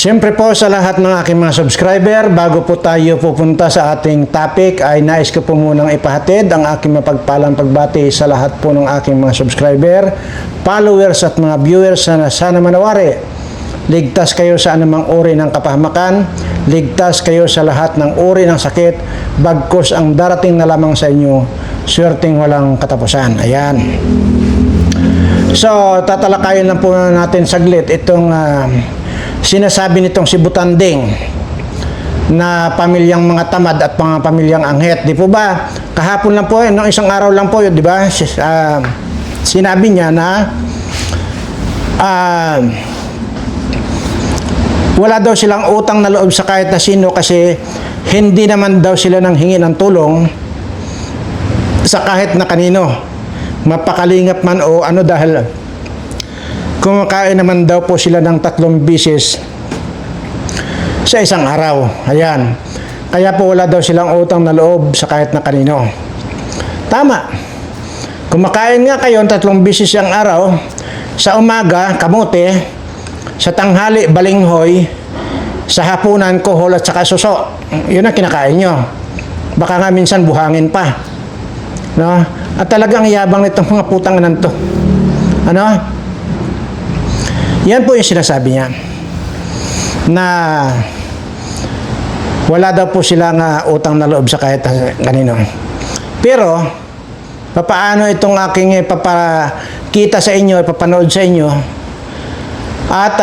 Siyempre po sa lahat ng aking mga subscriber, bago po tayo pupunta sa ating topic ay nais ko po munang ipahatid ang aking mapagpalang pagbati sa lahat po ng aking mga subscriber, followers at mga viewers na sana manawari. Ligtas kayo sa anumang uri ng kapahamakan, ligtas kayo sa lahat ng uri ng sakit, bagkus ang darating na lamang sa inyo, swerteng walang katapusan. Ayan. So, tatalakayin lang po natin saglit itong sinasabi nitong si Butanding na pamilyang mga tamad at mga pamilyang anghet. Di po ba? Kahapon lang po, noong isang araw lang po yun, di ba? Sinabi niya na wala daw silang utang na loob sa kahit na sino kasi hindi naman daw sila nang hingi ng tulong sa kahit na kanino. Mapakalingap man o ano dahil kumakain naman daw po sila ng 3 beses sa isang araw. Ayan. Kaya po wala daw silang utang na loob sa kahit na kanino. Tama. Kumakain nga kayo 3 beses ang araw. Sa umaga, kamote. Sa tanghali, balinghoy. Sa hapunan, kohol at saka suso. Yun ang kinakain nyo. Baka nga minsan buhangin pa. No? At talagang yabang nitong mga putanganan to. Ano? Yan po yung sinasabi niya na wala daw po silang utang na loob sa kahit kanino. Pero papaano itong aking ipapakita sa inyo, ipapanood sa inyo at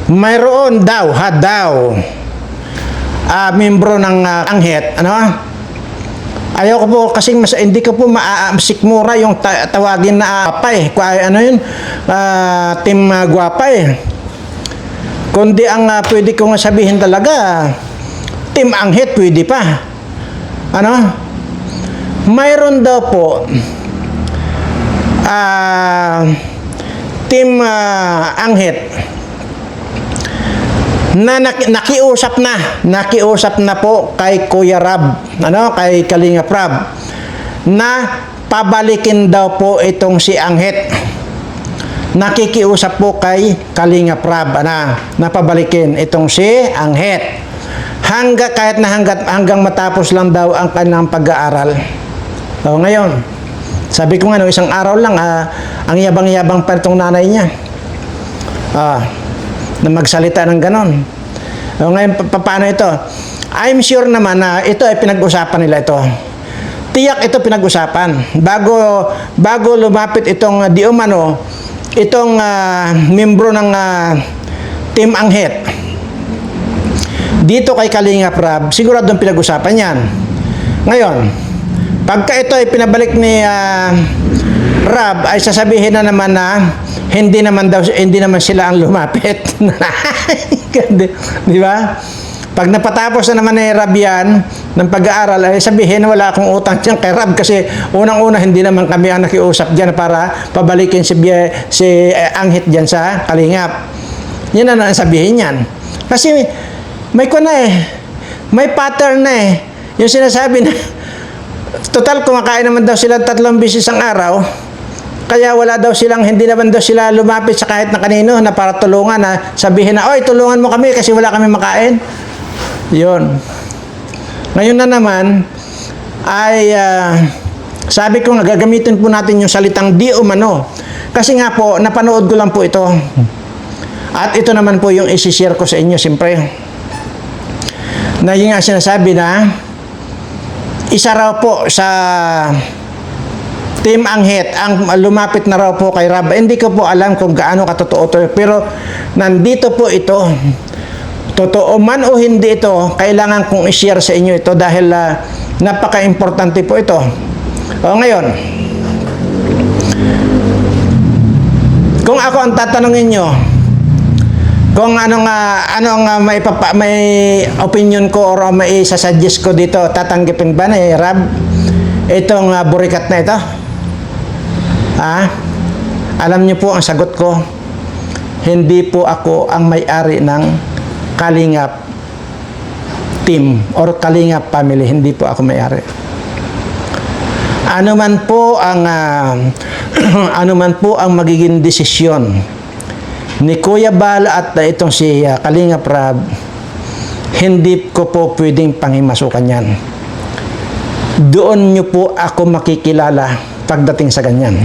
mayroon daw, membro ng anghet, ano? Ayaw ko po kasi hindi ko po sikmura yung tawagin na guwapa eh. Ano yun? Team guwapa eh. Kundi ang pwede kong sabihin talaga, team anghet pwede pa. Ano? Mayroon daw po team anghet na nakiusap na po kay Kuya Rab, kay Kalingap Rab, na pabalikin daw po itong si Anghet. Nakikiusap po kay Kalingap Rab na pabalikin itong si Anghet. Hanggang matapos lang daw ang kanyang pag-aaral. So, ngayon, sabi ko nga, isang araw lang, ang yabang-yabang pa itong nanay niya. Na magsalita ng ganon. O ngayon, paano ito? I'm sure naman na ito ay pinag-usapan nila ito. Tiyak ito pinag-usapan. Bago lumapit itong di umano, itong membro ng Team Anghet, dito kay Kalingap Rab, siguradong pinag-usapan yan. Ngayon, pagka ito ay pinabalik ni Rab, ay sasabihin na naman na hindi naman sila ang lumapit. Di ba? Pag napatapos na naman ni Rab yan ng pag-aaral, ay sabihin wala akong utang dyan kay Rab kasi unang-una hindi naman kami ang nakiusap dyan para pabalikin si Anghet dyan sa Kalingap. Yan na sabihin yan. Kasi may pattern na eh. Yung sinasabi na total kumakain naman daw sila 3 beses ang araw. Kaya hindi naman daw sila lumapit sa kahit na kanino na para tulungan na sabihin na, oy, tulungan mo kami kasi wala kami makain. Yun. Ngayon na naman, ay sabi ko nga, gagamitin po natin yung salitang di umano. Kasi nga po, napanood ko lang po ito. At ito naman po yung isi-share ko sa inyo, siyempre. Na yung nga sinasabi na, isa raw po sa Team Anghet, ang lumapit na raw po kay Rab. Hindi ko po alam kung gaano katotoo ito. Pero nandito po ito. Totoo man o hindi ito, kailangan kong i-share sa inyo ito dahil napaka-importante po ito. O ngayon, kung ako ang tatanungin nyo, kung may opinion ko o may sasuggest ko dito, tatanggapin ba ni Rab itong burikat na ito? Alam niyo po ang sagot ko, hindi po ako ang may-ari ng Kalingap team or Kalingap family. Hindi po ako may-ari. Ano man po ang magiging desisyon ni Kuya Bal at itong si Kalingap Rab, hindi ko po pwedeng panghimasukan yan. Doon nyo po ako makikilala pagdating sa ganyan.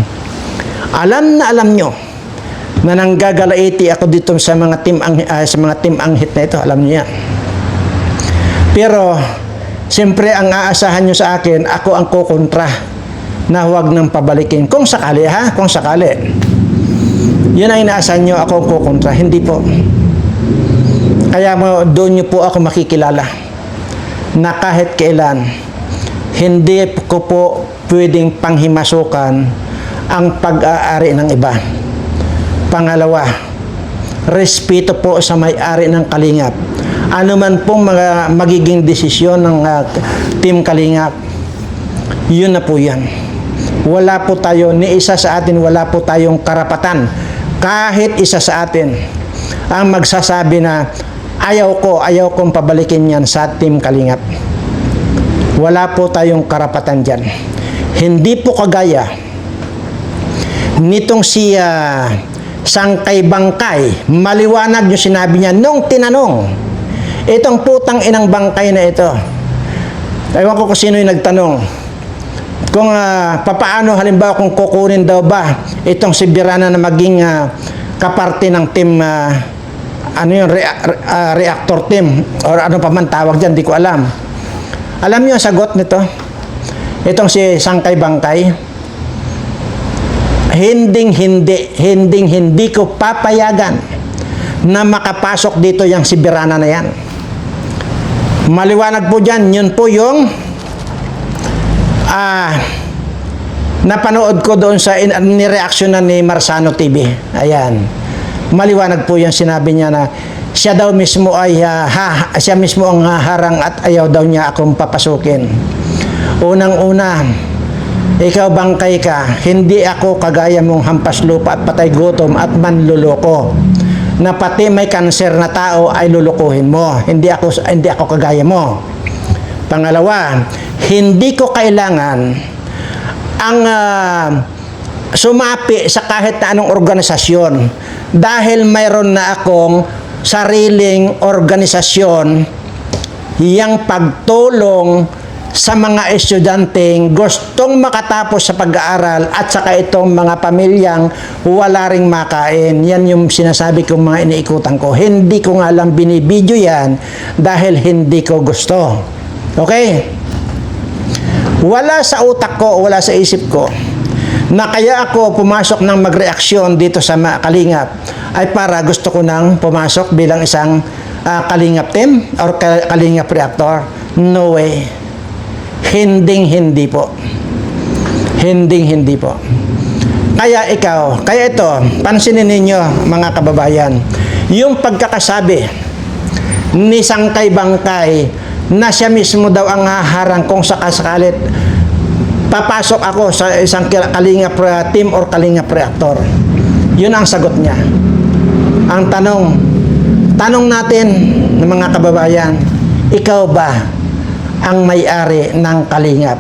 Alam na alam nyo na nanggagalaiti ako dito sa mga team anghit na ito. Alam nyo yan. Pero, siyempre, ang aasahan nyo sa akin, ako ang kukontra na huwag nang pabalikin. Kung sakali, ha? Kung sakali. Yun ang inaasahan nyo, ako ang kukontra. Hindi po. Kaya doon nyo po ako makikilala na kahit kailan, hindi ko po pwedeng panghimasukan ang pag-aari ng iba. Pangalawa, respeto po sa may-ari ng Kalingap. Ano man pong mga magiging desisyon ng Team Kalingap, yun na po yan. Wala po tayo, ni isa sa atin, wala po tayong karapatan. Kahit isa sa atin ang magsasabi na ayaw kong pabalikin yan sa Team Kalingap. Wala po tayong karapatan dyan. Hindi po kagaya nitong si Sangkay Bangkay. Maliwanag yung sinabi niya nung tinanong. Itong putang inang bangkay na ito. Ewan ko kung sino yung nagtanong. Kung papaano halimbawa kung kukunin daw ba itong si Birana na maging kaparte ng team reactor team or ano pa man tawag dyan, di ko alam. Alam niyo ang sagot nito? Itong si Sangkay Bangkay, hindi ko papayagan na makapasok dito yung si Birana na yan. Maliwanag po dyan, yun po yung napanood ko doon sa nireaksyon na ni Marsano TV. Ayan. Maliwanag po yung sinabi niya na siya daw mismo ay siya mismo ang harang at ayaw daw niya akong papasukin. Unang-una, ikaw Bangkay ka, hindi ako kagaya mong hampas lupa at patay gutom at manluloko. Na pati may kanser na tao ay lulukuhin mo. Hindi ako kagaya mo. Pangalawa, hindi ko kailangan ang sumapi sa kahit na anong organisasyon dahil mayroon na akong sariling organisasyon yang pagtulong sa mga estudyanteng gustong makatapos sa pag-aaral at saka itong mga pamilyang wala ring makain. Yan yung sinasabi kong mga iniikutan ko. Hindi ko nga lang binibidyo yan dahil hindi ko gusto. Okay? Wala sa utak ko, wala sa isip ko na kaya ako pumasok ng magreaksyon dito sa Kalingap ay para gusto ko nang pumasok bilang isang Kalingap team or Kalingap reactor. No way. Hindi po. Hindi po. Kaya ito, pansinin ninyo mga kababayan, yung pagkakasabi ni Sangkay Bangkay na siya mismo daw ang haharang kung sakasakalit papasok ako sa isang Kalingap team or Kalingap reactor. Yun ang sagot niya. Ang tanong natin ng mga kababayan, ikaw ba ang may-ari ng Kalingap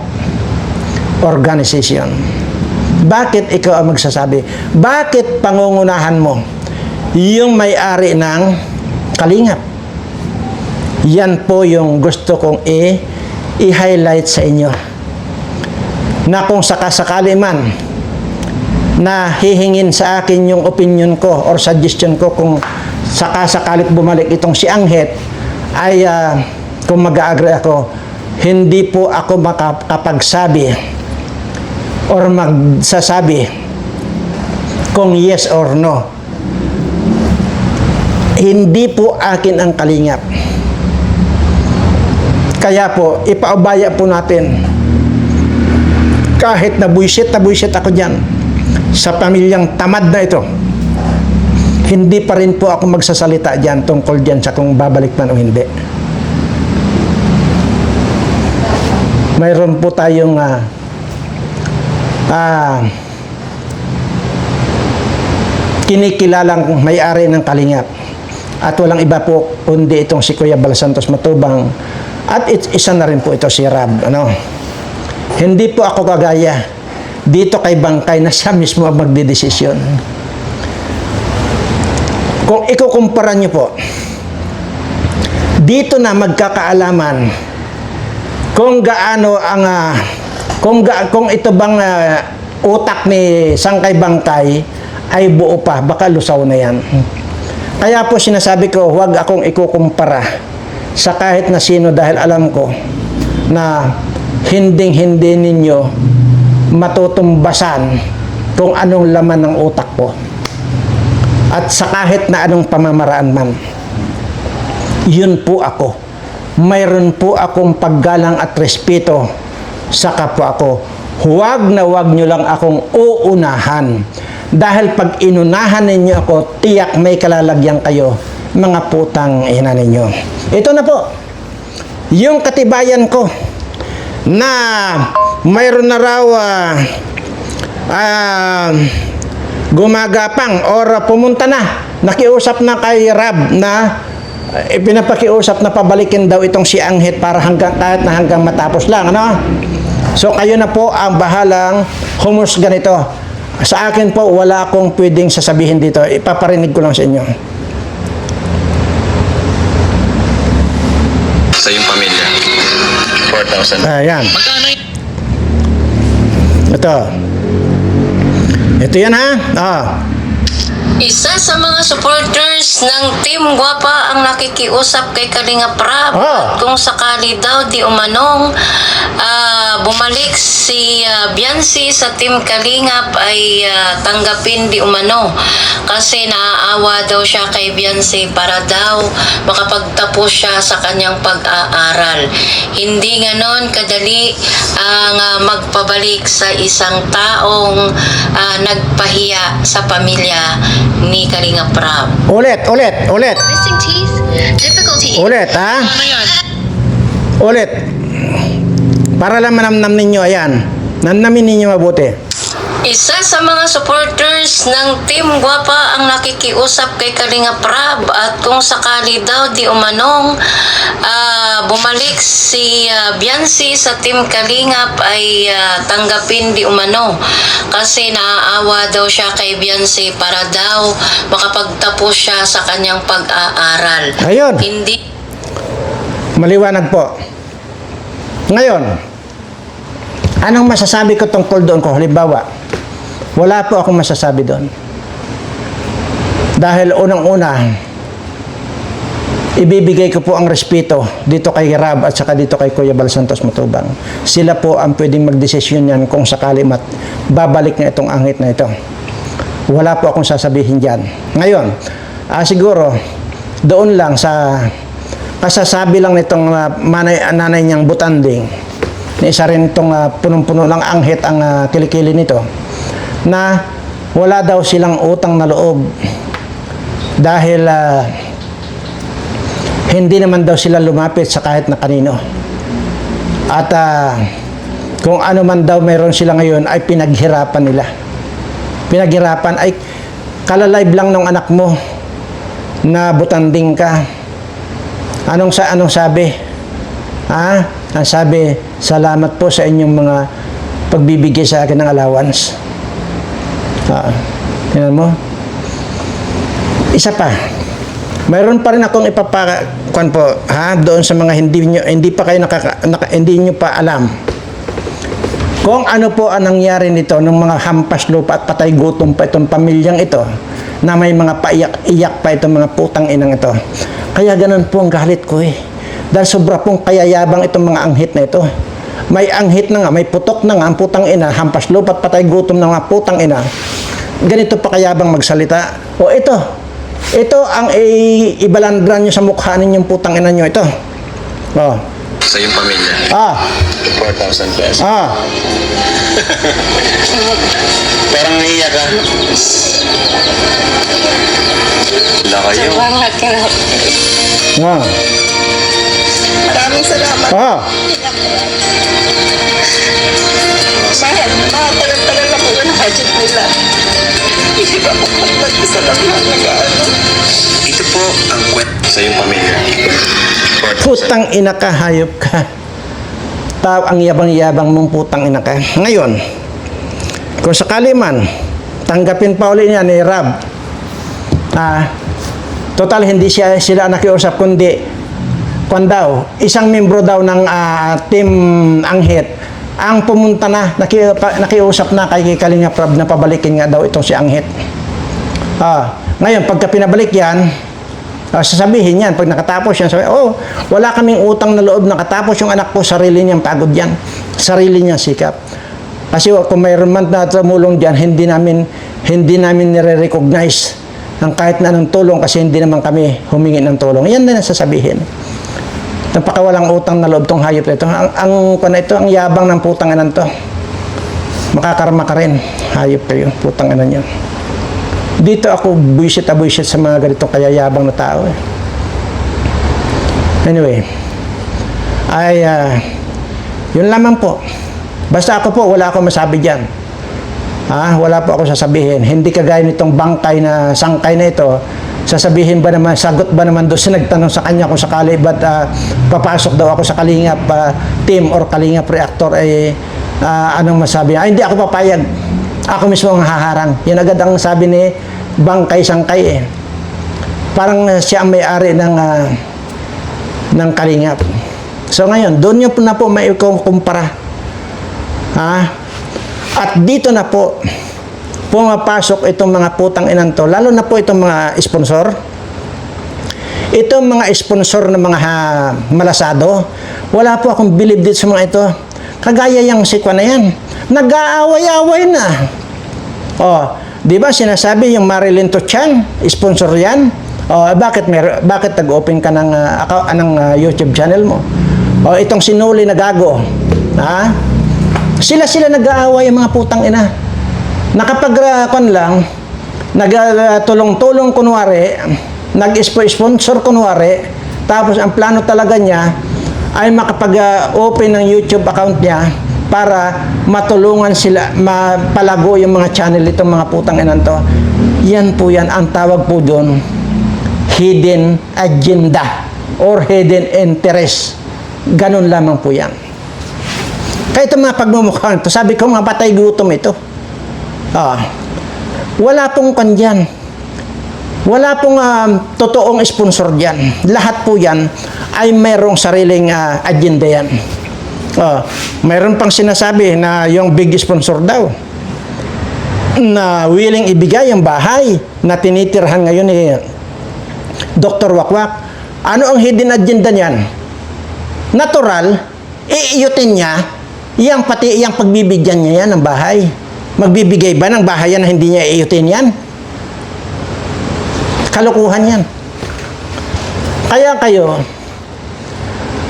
organization? Bakit ikaw ang magsasabi? Bakit pangungunahan mo yung may-ari ng Kalingap? Yan po yung gusto kong i-highlight sa inyo. Na kung sakasakali man na hihingin sa akin yung opinion ko or suggestion ko kung sakasakalit bumalik itong si Anghit ay kung mag-agree ako, hindi po ako makapagsabi or magsasabi kung yes or no. Hindi po akin ang Kalingap. Kaya po, ipaubaya po natin. Kahit na buisit ako dyan sa pamilyang tamad na ito, hindi pa rin po ako magsasalita dyan tungkol dyan sa kung babalik man o hindi. Mayroon po tayong kinikilalang may-ari ng Kalingap at walang iba po kundi itong si Kuya Bal Santos Matubang at isa na rin po ito si Rab. Hindi po ako kagaya dito kay Bangkay na siya mismo ang magdidesisyon. kung ikukumpara nyo po, dito na magkakaalaman kung gaano ang kung ito bang utak ni Sangkay Bangkay ay buo pa, baka lusaw na yan. Kaya po sinasabi ko, huwag akong ikukumpara sa kahit na sino dahil alam ko na hinding-hindi ninyo matutumbasan kung anong laman ng utak ko. At sa kahit na anong pamamaraan man. Yun po ako. Mayroon po akong paggalang at respeto sa kapwa ko. Huwag na huwag nyo lang akong uunahan. Dahil pag inunahan ninyo ako, tiyak may kalalagyan kayo, mga putang ina ninyo. Ito na po, yung katibayan ko na mayroon na raw gumagapang or pumunta na, nakiusap na kay Rab na pinapakiusap na pabalikin daw itong si Anghit para kahit na hanggang matapos lang, ano? So kayo na po ang bahalang humusga nito. Sa akin po, wala akong pwedeng sasabihin dito. Ipaparinig ko lang sa inyo. Sa iyong pamilya, 4,000. Ayan. Ito yan ha. Isa sa mga supporters ng Team Guapa ang nakikiusap kay Kalinga Prab at kung sakali daw di umanong bumalik si Biancy sa Team Kalingap ay tanggapin di umano kasi naaawa daw siya kay Biancy para daw makapagtapos siya sa kanyang pag-aaral. Hindi ganon kadali ang magpabalik sa isang taong nagpahiya sa pamilya ni Kalinga Prab. Ulit. Missing teeth, difficulty. Ulit, ha? Ulit. Para lang manamnam ninyo, ayan. Namnamin ninyo mabuti. Isa sa mga supporters ng Team Guapa ang nakikiusap kay Kalinga Prab at kung sakali daw di umanong bumalik si Biancy sa Team Kalingap ay tanggapin di umano kasi naaawa daw siya kay Biancy para daw makapagtapos siya sa kanyang pag-aaral. Ayun. Hindi Maliwanag po. Ngayon, anong masasabi ko tungkol doon ko? Halimbawa, wala po akong masasabi doon. Dahil unang-una, ibibigay ko po ang respeto dito kay Rab at saka dito kay Kuya Bal Santos Matubang. Sila po ang pwedeng magdesisyon yan kung sakali babalik na itong Anghit na ito. Wala po akong sasabihin dyan. Ngayon, siguro, doon lang sa kasasabi lang nitong nanay niyang Butanding, na isa rin itong punong-puno lang Anghit ang kilikili nito, na wala daw silang utang na loob dahil hindi naman daw sila lumapit sa kahit na kanino. At kung ano man daw meron sila ngayon ay pinaghirapan nila. Pinaghirapan ay kalalive lang ng anak mo na Butanding ka. Anong sabi? Ang sabi, salamat po sa inyong mga pagbibigay sa akin ng allowance. Tingnan mo. Isa pa. Mayroon pa rin akong ipapakuan po, doon sa mga hindi pa kayo hindi niyo pa alam. Kung ano po ang nangyari nito ng mga hampas lupa at patay gutom pa itong pamilyang ito, na may mga paiyak-iyak pa itong mga putang inang ito. Kaya ganun po ang galit ko Dahil sobra pong kayayabang itong mga anghit na ito. May anghit na nga, may putok na nga ang putang ina, hampas lupa at patay gutom ng mga putang ina. Ganito pa kayabang magsalita. O ito ang ibalandran nyo sa mukha ninyong putang ina nyo. Ito. Sa iyong pamilya, 4,000 pesos. Parang naiiyak ka. Wala kayo. Salamat ka na. Maraming salamat. Matagal-tagal na po yung budget nila. Hindi pa po mag-isa lang nag-ano. Ito po ang kwento sa iyong pamilya. 4,000. Putang ina ka, hayop ka. Ang yabang-yabang mong putang ina ka. Ngayon, kung sakali man, tanggapin pa ulit niya ni Rab. Total, hindi sila nakiusap, kundi daw, isang membro daw ng team Anghit ang pumunta na, nakiusap na kay Kalinga Prab na pabalikin nga daw itong si Anghit. Ngayon, pagka pinabalik yan, sasabihin yan, pag nakatapos yan, sabi, wala kaming utang na loob, nakatapos yung anak ko, sarili niyang pagod yan, sarili niyang sikap. Kasi kung mayroon man na tumulong dyan, hindi namin nire-recognize ang kahit na anong tulong kasi hindi naman kami humingi ng tulong. Yan na sasabihin. Napakawalang utang na loob tong hayop na ito. Ang yabang ng putang ina to. Makakarma ka rin. Hayop kayo, putang ina niyo. Dito ako buisit sa mga ganito kaya yabang na tao. Anyway, yun lamang po. Basta ako po, wala akong masabi dyan. Wala po ako sasabihin. Hindi kagaya nitong sangkay na ito, sasabihin ba naman, sagot ba naman doon sa nagtanong sa kanya kung sakali ba't papasok daw ako sa Kalingap team or Kalingap reactor, anong masabi? Hindi ako papayag. Ako mismo ang haharang. Yan agad ang sabi ni Bangkay Sangkay Parang siya ang may-ari ng Kalingap. So ngayon, doon nyo na po may kumpara. At dito na po pumapasok itong mga putang inan to, lalo na po itong mga sponsor. Itong mga sponsor ng mga malasado, wala po akong believe dito sa mga ito. Kagaya yung sikwa na yan, nag-aaway-aaway na. Di ba sinasabi yung Marilyn Tuchan, sponsor yan? Bakit nag-open ka ng YouTube channel mo? Itong sinuli na gago. Sila nag-aaway yung mga putang ina. Nakapag-kon lang, nagtulong-tulong kunwari, nag-sponsor kunwari, tapos ang plano talaga niya ay makapag-open ng YouTube account niya para matulungan sila, mapalago yung mga channel itong mga putang ina to. Yan po yan, ang tawag po doon, hidden agenda or hidden interest. Ganun lamang po yan. Kaya itong mga pagmumukhaan ito, sabi ko mga patay gutom ito. Wala pong kandyan. Wala pong totoong sponsor dyan. Lahat po yan ay mayroong sariling agenda yan. Mayroon pang sinasabi na yung big sponsor daw na willing ibigay yung bahay na tinitirhan ngayon ni Dr. Wakwak. Ano ang hidden agenda niyan? Natural, iiyutin niya pati iyang pagbibigyan niya yan ng bahay. Magbibigay ba ng bahay yan na hindi niya iiyutin yan? Kalukuhan yan. Kaya kayo,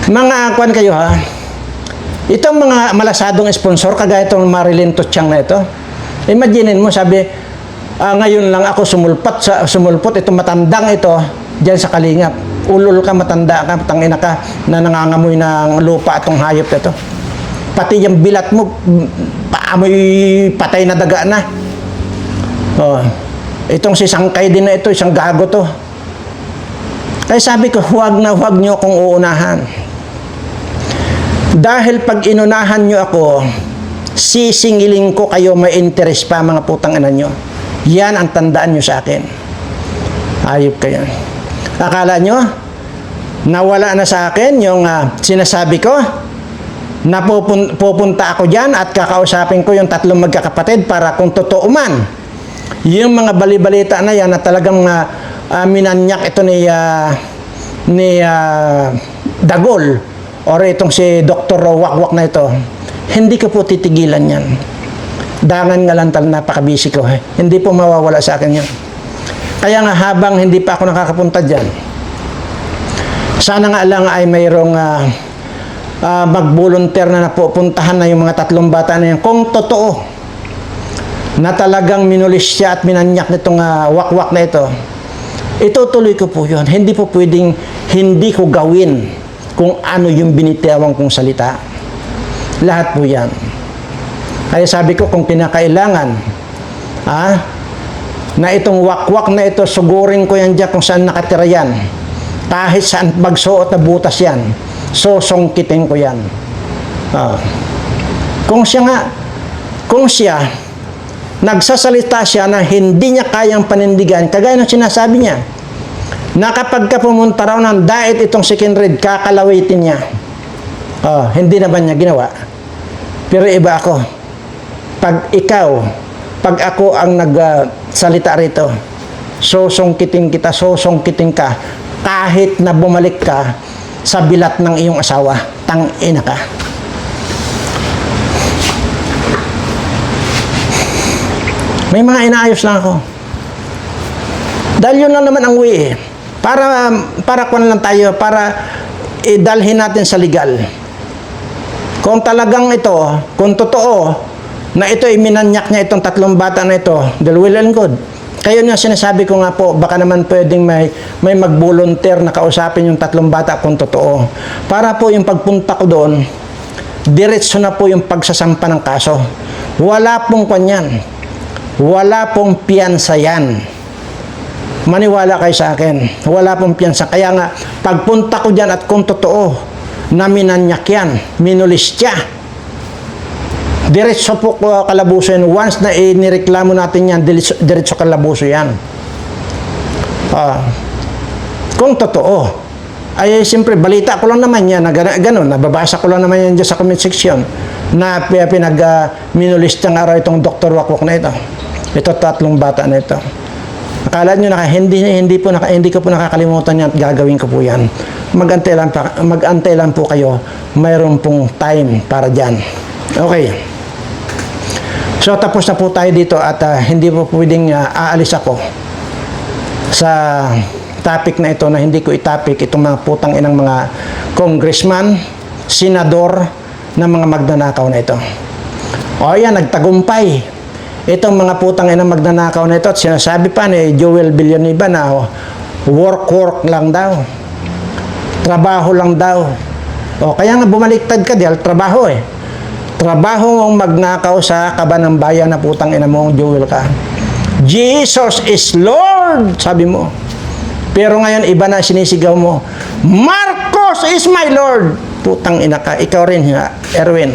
mga kwan kayo itong mga malasadong sponsor, kagaya itong Marilyn Tuchan na ito, imaginin mo, sabi, ngayon lang ako sumulpot itong matandang ito dyan sa Kalingap. Ulol ka, matanda ka, tangina ka, na nangangamoy ng lupa itong hayop na ito. Pati yung bilat mo, paamoy patay na daga na. Itong si Sangkay din na ito, isang gago to. Kaya sabi ko, huwag nyo akong uunahan. Dahil pag inunahan nyo ako, sisingiling ko kayo may interest pa mga putang ina nyo. Yan ang tandaan nyo sa akin. Ayop kayo. Akala nyo, nawala na sa akin yung sinasabi ko, na pupunta ako dyan at kakausapin ko yung tatlong magkakapatid para kung totoo man yung mga balibalita na yan na talagang minanyak ito ni Dagol or itong si Dr. Wakwak na ito, hindi ko po titigilan yan. Dangan nga lang napakabisi ko. Hindi po mawawala sa akin yan. Kaya nga habang hindi pa ako nakakapunta dyan, sana nga lang ay mayroong mag-volunteer na napupuntahan na yung mga tatlong bata na yan. Kung totoo na talagang minulis siya at minanyak nitong wakwak na ito, itutuloy ko po yun. Hindi po pwedeng hindi ko gawin kung ano yung binitawang kong salita. Lahat po yan. Kaya sabi ko, kung kinakailangan na itong wakwak na ito, sugurin ko yan dyan kung saan nakatira yan. Kahit saan magsuot na butas yan, sosongkitin ko yan. Kung siya nagsasalita siya na hindi niya kayang panindigan, kagaya ng sinasabi niya, na kapag ka pumunta raw ng diet itong si Kinrid, kakalawitin niya. Hindi naman niya ginawa. Pero iba ako. Pag ako ang nagsalita rito, sosongkitin kita, sosongkitin ka, kahit na bumalik ka sa bilat ng iyong asawa, tang-ina ka. May mga inaayos lang ako. Dahil yun lang naman ang way eh. Para kung lang tayo, para idalhin natin sa legal. Kung talagang ito, kung totoo, na ito ay minanyak niya itong 3 bata na ito, dahil well and good. Kaya yung sinasabi ko nga po, baka naman pwedeng may mag-volunteer na kausapin yung 3 bata kung totoo. Para po yung pagpunta ko doon, diretso na po yung pagsasampa ng kaso. Wala pong kanyan. Wala pong piyansa yan. Maniwala kayo sa akin. Wala pong piyansa. Kaya nga, pagpunta ko dyan at kung totoo, na minanyak yan, minulis siya. Diretso po kalabuso yan. Once na inireklamo natin yan, diretso kalabuso yan. Kung totoo, ay siyempre, balita ko lang naman yan, na gano'n, nababasa ko lang naman yan dyan sa comment section, na minulis niyang araw itong Dr. Wakwak na ito. Ito 3 bata na ito. Akala nyo na hindi ko po nakakalimutan yan at gagawin ko po yan. Mag-antay lang po kayo. Mayroon pong time para dyan. Okay. So tapos na po tayo dito at hindi po pwedeng aalis ako sa topic na ito na hindi ko itapik itong mga putang inang mga congressman, senador na mga magnanakaw na ito. O yan, nagtagumpay. Itong mga putang inang magnanakaw na ito at sinasabi pa ni Joel Villanueva na work lang daw. Trabaho lang daw. O kaya nga bumaliktad ka dahil trabaho eh. Trabaho mong magnakaw sa kaban ng bayan na putang ina mong Joel ka. Jesus is Lord, sabi mo. Pero ngayon iba na sinisigaw mo. Marcos is my Lord. Putang ina ka. Ikaw rin nga, Erwin.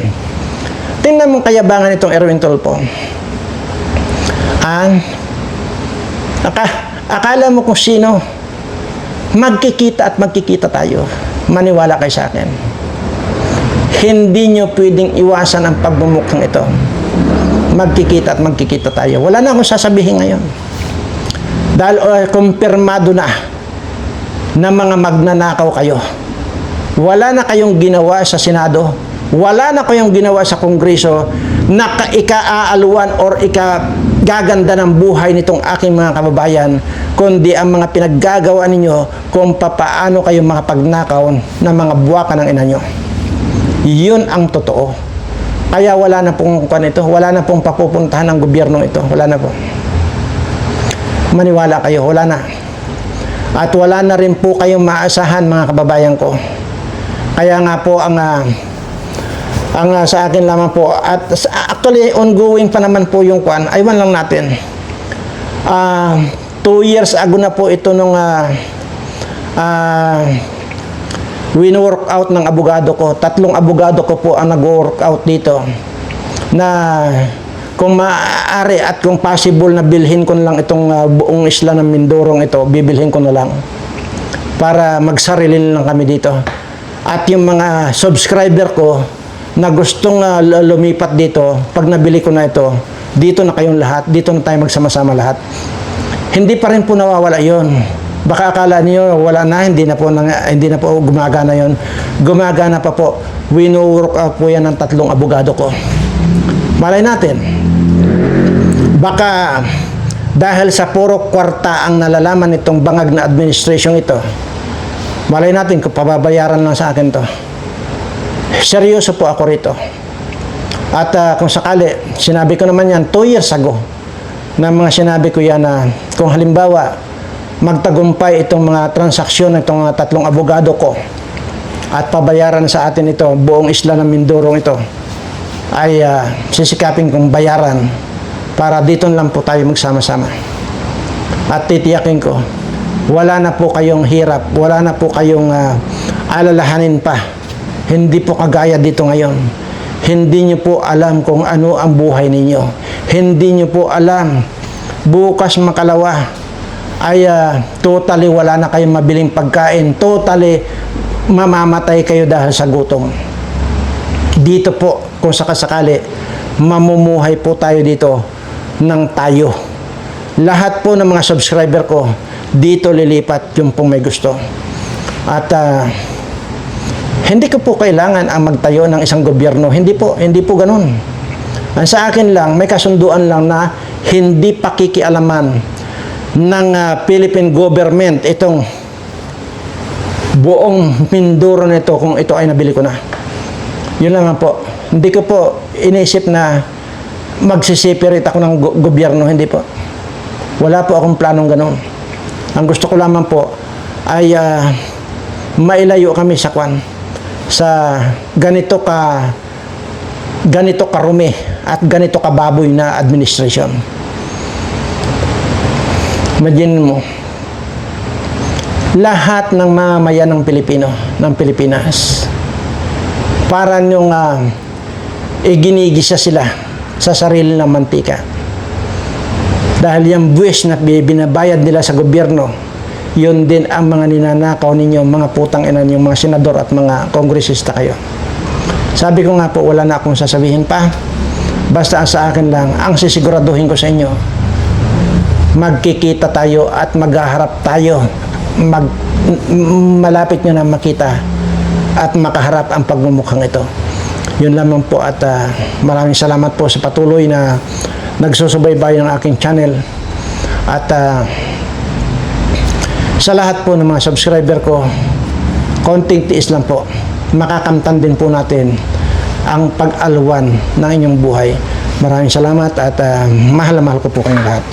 Tingnan mong kayabangan itong Erwin Tulfo. Akala mo kung sino, magkikita at magkikita tayo. Maniwala kayo sa akin. Hindi nyo pwedeng iwasan ang pagmumukhang ito. Magkikita at magkikita tayo. Wala na akong sasabihin ngayon. Dahil kumpirmado na mga magnanakaw kayo. Wala na kayong ginawa sa Senado. Wala na kayong ginawa sa Kongreso na ika-aaluan or gaganda ng buhay nitong aking mga kababayan, kundi ang mga pinaggagawa ninyo kung papaano kayo makapagnakaw ng mga buwaka ng ina nyo. Yun ang totoo. Kaya wala na pong wala na pong papupuntahan ng gobyerno ito. Wala na po. Maniwala kayo, wala na. At wala na rin po kayong maasahan mga kababayan ko. Kaya nga po ang sa akin lamang po, at actually ongoing pa naman po yung kwan, aywan lang natin. 2 years ago na po ito nung win-work out ng abogado ko. 3 abogado ko po ang nag-work out dito na kung maaari at kung possible na bilhin ko na lang itong buong isla ng Mindorong ito, bibilhin ko na lang para magsarili lang kami dito. At yung mga subscriber ko na gustong lumipat dito, pag nabili ko na ito, dito na kayong lahat, dito na tayo magsama-sama lahat. Hindi pa rin po nawawala yon. Baka akala niyo wala na, hindi na po gumagana yon. Gumagana pa po. Wino-work out po yan ng 3 abogado ko. Malay natin. Baka dahil sa puro kwarta ang nalalaman nitong bangag na administration ito, malay natin kung pababayaran lang sa akin to. Seryoso po ako rito. At kung sakali, sinabi ko naman yan 2 years ago, na mga sinabi ko yan na kung halimbawa magtagumpay itong mga transaksyon ng itong 3 abogado ko at pabayaran sa atin ito, buong isla ng Mindorong ito, ay sisikapin kong bayaran para dito lang po tayo magsama-sama. At titiyakin ko, wala na po kayong hirap, wala na po kayong alalahanin pa. Hindi po kagaya dito ngayon. Hindi nyo po alam kung ano ang buhay ninyo. Hindi nyo po alam bukas makalawa ay totally wala na kayong mabiling pagkain, totally mamamatay kayo dahil sa gutom. Dito po, kung sakasakali, mamumuhay po tayo dito ng tayo. Lahat po ng mga subscriber ko, dito lilipat yung pong may gusto. At hindi ko po kailangan ang magtayo ng isang gobyerno. Hindi po ganun. Ang sa akin lang, may kasunduan lang na hindi pakikialaman ng Philippine government itong buong Mindoro nito kung ito ay nabili ko na. Yun lang po. Hindi ko po inisip na magsiseparate ako ng gobyerno. Hindi po. Wala po akong planong ganun. Ang gusto ko lamang po ay mailayo kami sa ganito karumi at ganito kababoy na administration. Imagine mo, lahat ng mamamayan ng Pilipinas, para yung iginigisa sila sa sarili ng mantika. Dahil yung buwis na binabayad nila sa gobyerno, yun din ang mga ninanakaw ninyo, mga putang ina yung mga senador at mga kongresista kayo. Sabi ko nga po, wala na akong sasabihin pa. Basta ang sa akin lang, ang sisiguraduhin ko sa inyo, magkikita tayo at maghaharap tayo. Malapit nyo na makita at makaharap ang pagmumukhang ito. Yun lamang po at maraming salamat po sa patuloy na nagsusubaybay ng aking channel. At sa lahat po ng mga subscriber ko, konting tiis lang po. Makakamtan din po natin ang pag-alwan ng inyong buhay. Maraming salamat at mahal na mahal ko po kayong lahat.